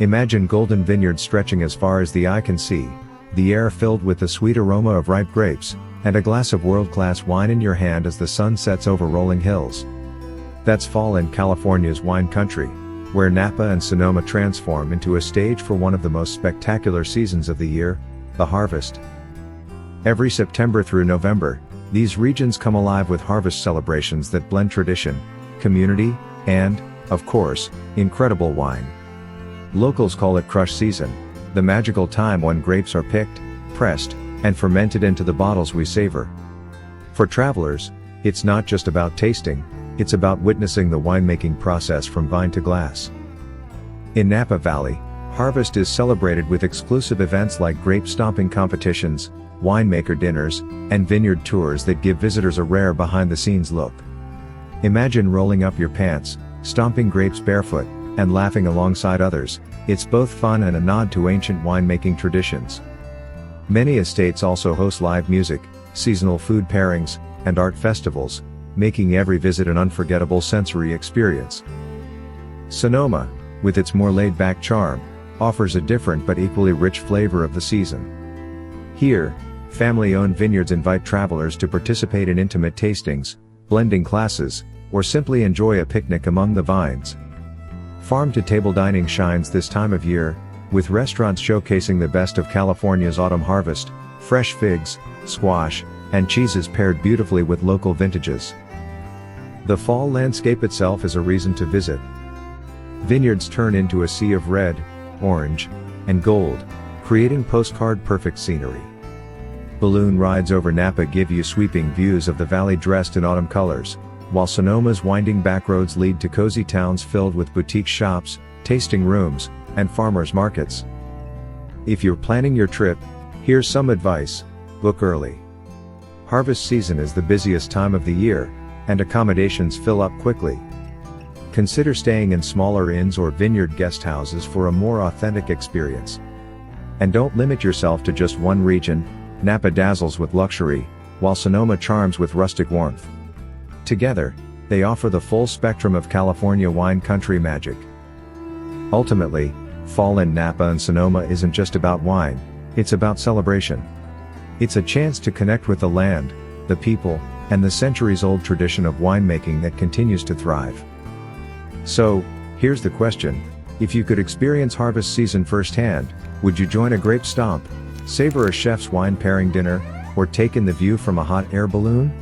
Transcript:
Imagine golden vineyards stretching as far as the eye can see, the air filled with the sweet aroma of ripe grapes, and a glass of world-class wine in your hand as the sun sets over rolling hills. That's fall in California's wine country, where Napa and Sonoma transform into a stage for one of the most spectacular seasons of the year, the harvest. Every September through November, these regions come alive with harvest celebrations that blend tradition, community, and, of course, incredible wine. Locals call it crush season, the magical time when grapes are picked, pressed, and fermented into the bottles we savor. For travelers, it's not just about tasting, it's about witnessing the winemaking process from vine to glass. In Napa Valley, harvest is celebrated with exclusive events like grape stomping competitions, winemaker dinners, and vineyard tours that give visitors a rare behind-the-scenes look. Imagine rolling up your pants, stomping grapes barefoot, and laughing alongside others. It's both fun and a nod to ancient winemaking traditions. Many estates also host live music, seasonal food pairings, and art festivals, making every visit an unforgettable sensory experience. Sonoma, with its more laid-back charm, offers a different but equally rich flavor of the season. Here, family-owned vineyards invite travelers to participate in intimate tastings, blending classes, or simply enjoy a picnic among the vines. Farm-to-table dining shines this time of year, with restaurants showcasing the best of California's autumn harvest, fresh figs, squash, and cheeses paired beautifully with local vintages. The fall landscape itself is a reason to visit. Vineyards turn into a sea of red, orange, and gold, creating postcard-perfect scenery. Balloon rides over Napa give you sweeping views of the valley dressed in autumn colors, while Sonoma's winding backroads lead to cozy towns filled with boutique shops, tasting rooms, and farmers markets. If you're planning your trip, here's some advice: book early. Harvest season is the busiest time of the year, and accommodations fill up quickly. Consider staying in smaller inns or vineyard guest houses for a more authentic experience. And don't limit yourself to just one region. Napa dazzles with luxury, while Sonoma charms with rustic warmth. Together, they offer the full spectrum of California wine country magic. Ultimately, fall in Napa and Sonoma isn't just about wine, it's about celebration. It's a chance to connect with the land, the people, and the centuries-old tradition of winemaking that continues to thrive. So, here's the question: if you could experience harvest season firsthand, would you join a grape stomp, savor a chef's wine pairing dinner, or take in the view from a hot air balloon?